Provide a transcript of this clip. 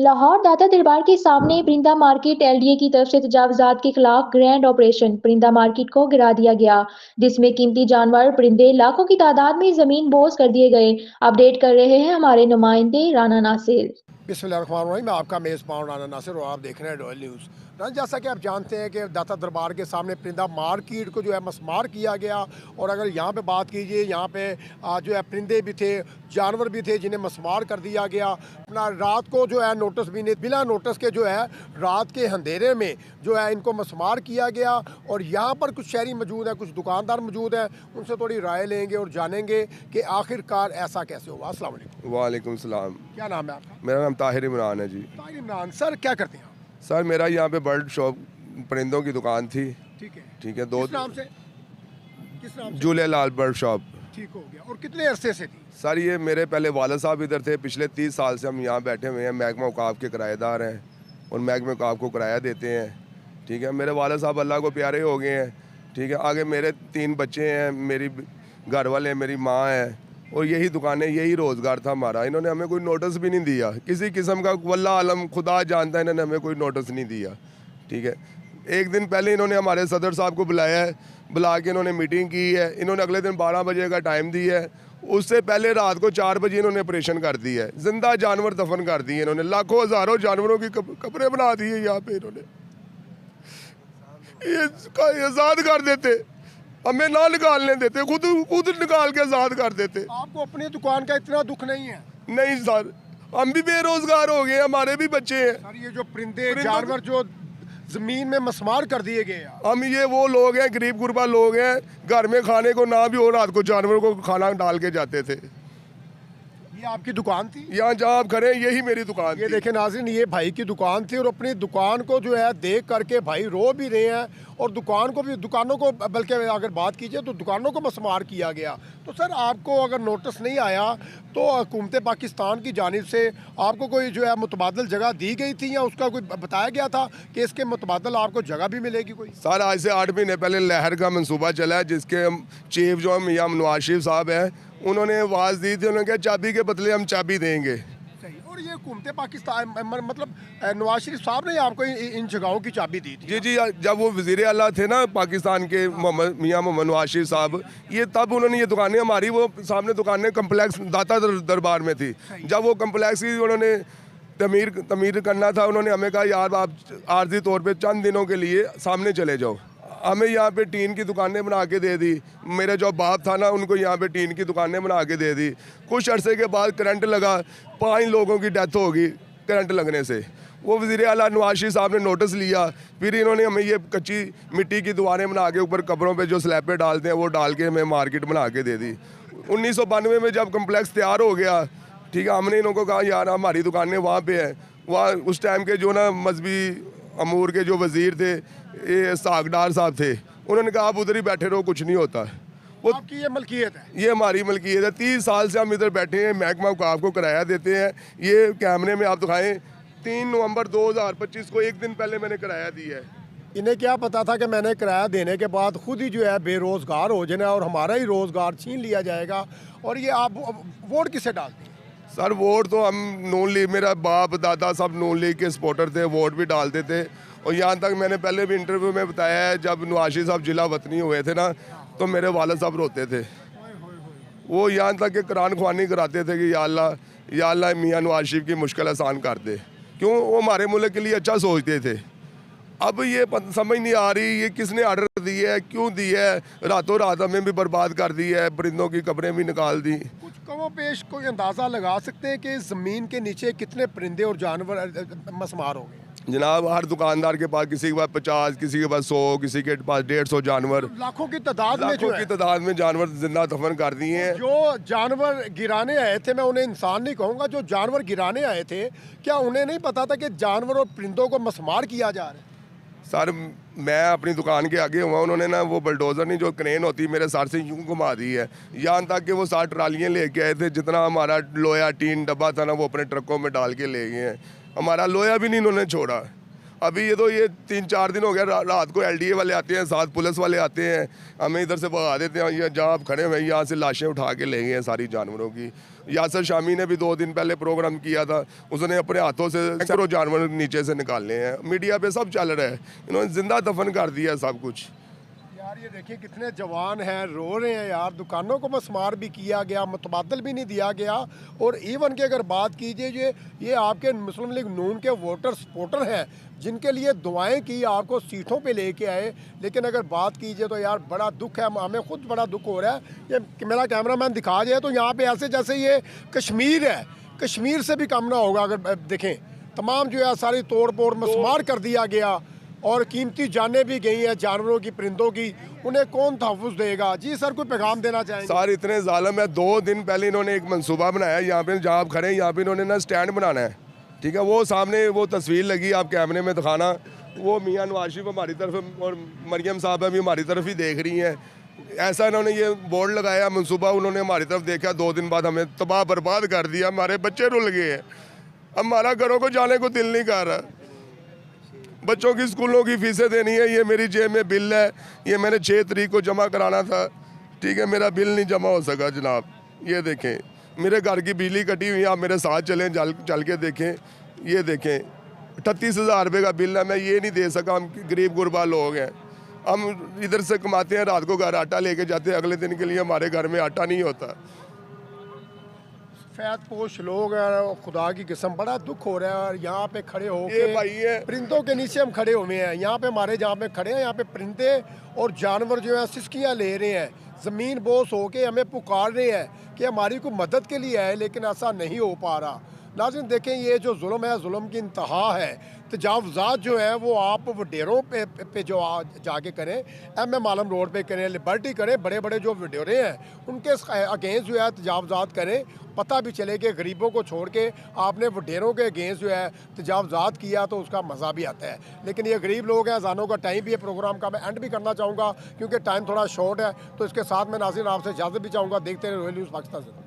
लाहौर दाता दरबार के सामने परिंदा मार्केट एलडीए की तरफ से तजावजात के खिलाफ ग्रैंड ऑपरेशन परिंदा मार्केट को गिरा दिया गया, जिसमें कीमती जानवर परिंदे लाखों की तादाद में जमीन बोझ कर दिए गए। अपडेट कर रहे हैं हमारे नुमाइंदे राना नासिर। बिस्मिल्लाहिर्रहमानिर्रहीम। मैं आपका मेज़बान राना नासिर और आप देख रहे हैं डॉयल न्यूज़। जैसा कि आप जानते हैं कि दाता दरबार के सामने परिंदा मार्केट को जो है मसमार किया गया। और अगर यहाँ पे बात कीजिए, यहाँ पे जो है परिंदे भी थे, जानवर भी थे जिन्हें मसमार कर दिया गया। अपना रात को जो है नोटिस भी नहीं, बिना नोटिस के जो है रात के अंधेरे में जो है इनको मसमार किया गया। और यहाँ पर कुछ शहरी मौजूद हैं, कुछ दुकानदार मौजूद हैं, उनसे थोड़ी राय लेंगे और जानेंगे कि आखिरकार ऐसा कैसे हुआ। अस्सलाम वालेकुम। वालेकुम सलाम। क्या नाम है आपका? मेरा नाम ताहिर इमरान है जी। ताहिर इमरान। सर क्या करते हैं आप? सर मेरा यहाँ पे बर्ड शॉप परिंदों की दुकान थी। ठीक है। ठीक है। किस नाम से? Jhulelal bird shop. ठीक हो गया। और कितने अरसे से थी? सर ये मेरे पहले वाला साहब इधर थे, पिछले 30 साल से हम यहाँ बैठे हुए हैं। महकमा औकाफ के किराएदार हैं और महकमे औकाफ को किराया देते हैं। ठीक है। मेरे वाला साहब अल्लाह को प्यारे हो गए हैं। ठीक है। आगे मेरे 3 बच्चे हैं, मेरी घर वाले, मेरी माँ है और यही दुकानें, यही रोज़गार था हमारा। इन्होंने हमें कोई नोटिस भी नहीं दिया किसी किस्म का। वल्लाह आलम खुदा जानता है, इन्होंने हमें कोई नोटिस नहीं दिया। ठीक है। एक दिन पहले इन्होंने हमारे सदर साहब को बुलाया है, बुला के इन्होंने मीटिंग की है। इन्होंने अगले दिन 12 बजे का टाइम दिया है। उससे पहले रात को 4 बजे इन्होंने ऑपरेशन कर दिया है। जिंदा जानवर दफन कर दिए इन्होंने। लाखों हज़ारों जानवरों की कब्रें बना दी है यहाँ पे इन्होंने। ये आज़ाद कर देते, हमें ना निकालने देते, खुद निकाल के आज़ाद कर देते। आपको अपनी दुकान का इतना दुख नहीं है? नहीं सर, हम भी बेरोजगार हो गए, हमारे भी बच्चे हैं। सर ये जो परिंदे जानवर जो जमीन में मसमार कर दिए गए, हम ये वो लोग हैं, गरीब गुरबा लोग हैं, घर में खाने को ना भी हो, रात को जानवरों को खाना डाल के जाते थे। ये आपकी दुकान थी? यहाँ जहाँ आप खड़े यही मेरी दुकान ये थी। देखें नाज़रीन, ये भाई की दुकान थी और अपनी दुकान को जो है देख करके भाई रो भी रहे हैं। और दुकानों को बल्कि अगर बात कीजिए तो दुकानों को मसमार किया गया। तो सर आपको अगर नोटिस नहीं आया तो हुकूमत पाकिस्तान की जानिब से आपको कोई जो है मुतबादल जगह दी गई थी या उसका कोई बताया गया था कि इसके मुतबादल आपको जगह भी मिलेगी कोई? सर आज से 8 महीने पहले लहर का मनसूबा चला है, जिसके चीफ जो मियाँ नवाज शरीफ साहब हैं, उन्होंने आवाज़ दी थी। उन्होंने कहा चाबी के बदले हम चाबी देंगे। सही। और ये हुकूमत पाकिस्तान मतलब नवाज शरीफ साहब ने आपको इन जगहों की चाबी दी थी? जी जी। जब वो वज़ीर आला थे ना पाकिस्तान के, मियाँ मोहम्मद नवाज शरीफ साहब, ये तब उन्होंने ये दुकानें हमारी, वो सामने दुकानें कम्प्लेक्स दाता दरबार में थी। जब वो कम्प्लेक्स की उन्होंने तमीर करना था, उन्होंने हमें कहा यार आप आर्जी तौर पे चंद दिनों के लिए सामने चले जाओ। हमें यहाँ पे टीन की दुकानें बना के दे दी। मेरे जो बाप था ना, उनको यहाँ पे टीन की दुकानें बना के दे दी। कुछ अरसे के बाद करंट लगा, 5 लोगों की डेथ होगी करंट लगने से। वो वज़ीर आला नवाज शरीफ साहब ने नोटिस लिया, फिर इन्होंने हमें ये कच्ची मिट्टी की दीवारें बना के ऊपर कब्रों पे जो स्लैबें डालते हैं वो डाल के हमें मार्केट बना के दे दी। 1992 में जब कम्प्लेक्स तैयार हो गया, ठीक है, हमने इनको कहा यार हमारी दुकानें वहाँ पे हैं। वहाँ उस टाइम के जो ना मजहबी अमूर के जो वज़ीर थे, ये सागडार साहब थे, उन्होंने कहा आप उधर ही बैठे रहो, कुछ नहीं होता। वो आपकी ये मलकियत है? ये हमारी मलकियत है। 30 साल से हम इधर बैठे हैं, महकमा औकाफ को किराया देते हैं। ये कैमरे में आप दिखाएं, 3 नवंबर 2025 को, एक दिन पहले मैंने किराया दिया है। इन्हें क्या पता था कि मैंने किराया देने के बाद खुद ही जो है बेरोज़गार हो जाना और हमारा ही रोज़गार छीन लिया जाएगा। और ये आप वोट किसे डालते हैं? सर वोट तो हम नून लीग, मेरा बाप दादा सब नून लीग के सपोर्टर थे, वोट भी डालते थे। और यहाँ तक मैंने पहले भी इंटरव्यू में बताया है, जब नवाज शरीफ साहब जिला वतनी हुए थे ना, तो मेरे वालिद साहब रोते थे। वो यहाँ तक कि कुरान ख्वानी कराते थे कि या अल्लाह मियाँ नवाज शरीफ की मुश्किल आसान कर दे। क्यों? वो हमारे मुल्क के लिए अच्छा सोचते थे। अब ये समझ नहीं आ रही ये किसने आर्डर दिया है, क्यों दिया है। रातों रात हमें भी बर्बाद कर दिया है, परिंदों की कब्रें भी निकाल दी। कुछ कमो पेश कोई अंदाज़ा लगा सकते हैं कि ज़मीन के नीचे कितने परिंदे और जानवर मसमार हो गए? जनाब हर दुकानदार के पास, किसी के पास 50, किसी के पास 100, किसी के पास 150 जानवर, लाखों की तादाद में जानवर जिंदा दफन कर दिए हैं। जो जानवर गिराने आए थे, मैं उन्हें इंसान नहीं कहूँगा, जो जानवर गिराने आए थे, क्या उन्हें नहीं पता था कि जानवर और परिंदों को मसमार किया जा रहा है? सर मैं अपनी दुकान के आगे हुआ, उन्होंने ना वो बुलडोज़र नहीं जो क्रेन होती मेरे सर से यूं घुमा दी है। यहाँ तक कि वो 60 ट्रालियाँ लेके आए थे, जितना हमारा लोया टीन डब्बा था ना वो अपने ट्रकों में डाल के ले गए हैं। हमारा लोया भी नहीं इन्होंने छोड़ा। अभी ये 3-4 दिन हो गया, रात को LDA वाले आते हैं, साथ पुलिस वाले आते हैं, हमें इधर से भगा देते हैं। ये जहाँ आप खड़े हुए हैं यहाँ से लाशें उठा के ले गए हैं सारी जानवरों की। यासर शामी ने भी 2 दिन पहले प्रोग्राम किया था, उसने अपने हाथों से सैकड़ों जानवर नीचे से निकाले हैं। मीडिया पे सब चल रहा है, इन्होंने जिंदा दफन कर दिया सब कुछ। यार ये देखिए कितने जवान हैं, रो रहे हैं यार। दुकानों को मसमार भी किया गया, मुतबादल भी नहीं दिया गया। और इवन की अगर बात कीजिए ये आपके मुस्लिम लीग नून के वोटर सपोर्टर हैं जिनके लिए दुआएं की, आपको सीटों पे लेके आए। लेकिन अगर बात कीजिए तो यार बड़ा दुख है, हमें खुद बड़ा दुख हो रहा है। ये मेरा कैमरामैन दिखा जाए तो यहाँ पे ऐसे जैसे ये कश्मीर है, कश्मीर से भी कम ना होगा। अगर देखें तमाम जो है सारी तोड़ फोड़ मसमार कर दिया गया और कीमती जानें भी गई हैं जानवरों की, परिंदों की। उन्हें कौन तहफ़्फ़ुज़ देगा? जी सर, कोई पैगाम देना चाहेंगे? सर इतने ज़ालिम है, 2 दिन पहले इन्होंने एक मंसूबा बनाया, यहाँ पे जहाँ आप खड़े हैं यहाँ पे इन्होंने ना स्टैंड बनाना है, ठीक है। वो सामने वो तस्वीर लगी, आप कैमरे में दिखाना, वो मियाँ नवाज शरीफ हमारी तरफ और मरियम साहब भी हमारी तरफ ही देख रही हैं। ऐसा इन्होंने ये बोर्ड लगाया मंसूबा, उन्होंने हमारी तरफ देखा, 2 दिन बाद हमें तबाह बर्बाद कर दिया। हमारे बच्चे रुल गए हैं, हमारा घरों को जाने को दिल नहीं कर रहा। बच्चों की स्कूलों की फीसें देनी है, ये मेरी जेब में बिल है, ये मैंने 6 तारीख को जमा कराना था, ठीक है, मेरा बिल नहीं जमा हो सका जनाब। ये देखें मेरे घर की बिजली कटी हुई है, आप मेरे साथ चलें, चल के देखें, ये देखें 38,000 रुपये का बिल है, मैं ये नहीं दे सका। हम गरीब गुरबा लोग हैं, हम इधर से कमाते हैं, रात को घर आटा लेके जाते हैं, अगले दिन के लिए हमारे घर में आटा नहीं होता। फैद पोश लोग हैं, खुदा की किस्म बड़ा दुख हो रहा है। और यहाँ पे खड़े होके परिंदों के नीचे हम खड़े हुए हैं, यहाँ पे हमारे जहाँ पे खड़े हैं यहाँ पे परिंदे और जानवर जो है सिसकियाँ ले रहे हैं, ज़मीन बोस होके हमें पुकार रहे हैं कि हमारी कोई मदद के लिए आए, लेकिन ऐसा नहीं हो पा रहा। नाज़रीन देखें ये जो जुल्म है, जुल्म की इंतहा है। तजावज़ात जो है वो आप वडेरों पे जो जाके करें, MM आलम रोड पे करें, लिबर्टी करें, बड़े बड़े जो वडेरे हैं उनके अगेंस्ट जो है तजावज़ात करें। पता भी चले कि गरीबों को छोड़ के आपने वडेरों के अगेंस्ट जो है तजावज़ात किया तो उसका मज़ा भी आता है। लेकिन ये गरीब लोग हैं, अज़ानों का टाइम भी है, प्रोग्राम का मैं एंड भी करना चाहूँगा क्योंकि टाइम थोड़ा शॉर्ट है। तो इसके साथ मैं नाज़रीन आपसे इजाज़त भी चाहूँगा। देखते रहे रॉयल न्यूज़ पाकिस्तान से।